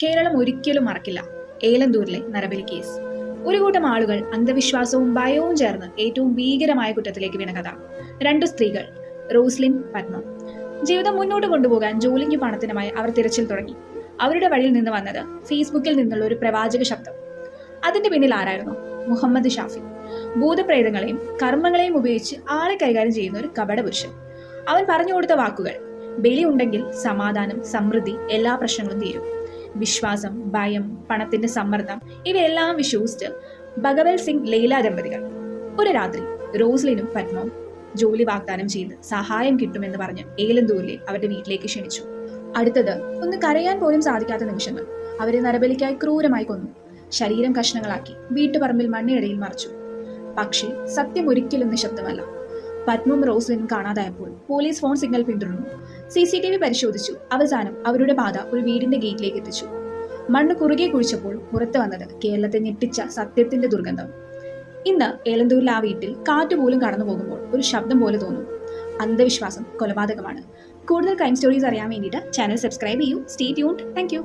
കേരളം ഒരിക്കലും മറക്കില്ല ഏലന്തൂരിലെ നരബലി കേസ്. ഒരു കൂട്ടം ആളുകൾ അന്ധവിശ്വാസവും ഭയവും ചേർന്ന് ഏറ്റവും ഭീകരമായ കുറ്റത്തിലേക്ക് വീണ കഥ. രണ്ടു സ്ത്രീകൾ, റോസ്ലിൻ, പത്മ. ജീവിതം മുന്നോട്ട് കൊണ്ടുപോകാൻ ജോലിക്ക് പണത്തിനുമായി അവർ തിരച്ചിൽ തുടങ്ങി. അവരുടെ വഴിയിൽ നിന്ന് വന്നത് ഫേസ്ബുക്കിൽ നിന്നുള്ള ഒരു പ്രവാചക ശബ്ദം. അതിന്റെ പിന്നിൽ ആരായിരുന്നു? മുഹമ്മദ് ഷാഫി. ഭൂതപ്രേതങ്ങളെയും കർമ്മങ്ങളെയും ഉപയോഗിച്ച് ആളെ കൈകാര്യം ചെയ്യുന്ന ഒരു കപടപുരുഷൻ. അവൻ പറഞ്ഞു കൊടുത്ത വാക്കുകൾ: ബലി ഉണ്ടെങ്കിൽ സമാധാനം, സമൃദ്ധി, എല്ലാ പ്രശ്നങ്ങളും തീരും. വിശ്വാസം, ഭയം, പണത്തിന്റെ സമ്മർദ്ദം ഇവയെല്ലാം വിശ്വസിച്ച് ഭഗവത് സിംഗ് ലൈല ദമ്പതികൾ ഒരു രാത്രി റോസ്ലിനും പത്മവും ജോലി വാഗ്ദാനം ചെയ്ത് സഹായം കിട്ടുമെന്ന് പറഞ്ഞ് ഏലന്തൂരിലെ അവരുടെ വീട്ടിലേക്ക് ക്ഷണിച്ചു. അടുത്തത് ഒന്ന് കരയാൻ പോലും സാധിക്കാത്ത നിമിഷങ്ങൾ. അവരെ നരബലിക്കായി ക്രൂരമായി കൊന്നു. ശരീരം കഷ്ണങ്ങളാക്കി വീട്ടുപറമ്പിൽ മണ്ണിനടിയിൽ മറച്ചു. പക്ഷേ സത്യം ഒരിക്കലും നിശബ്ദമല്ല. പത്മവും റോസ്ലിനും കാണാതായപ്പോൾ പോലീസ് ഫോൺ സിഗ്നൽ പിന്തുടർന്നു. CCTV പരിശോധിച്ചു. അവസാനം അവരുടെ പാത ഒരു വീടിന്റെ ഗേറ്റിലേക്ക് എത്തിച്ചു. മണ്ണ് കുറുകെ കുഴിച്ചപ്പോൾ പുറത്തു വന്നത് കേരളത്തെ ഞെട്ടിച്ച സത്യത്തിന്റെ ദുർഗന്ധം. ഇന്ന് ഏലന്തൂരിൽ ആ വീട്ടിൽ കാറ്റുപോലും കടന്നു പോകുമ്പോൾ ഒരു ശബ്ദം പോലെ തോന്നും: അന്ധവിശ്വാസം കൊലപാതകമാണ്. കൂടുതൽ ക്രൈം സ്റ്റോറീസ് അറിയാൻ വേണ്ടിയിട്ട് ചാനൽ സബ്സ്ക്രൈബ് ചെയ്യൂ. Stay tuned. Thank you.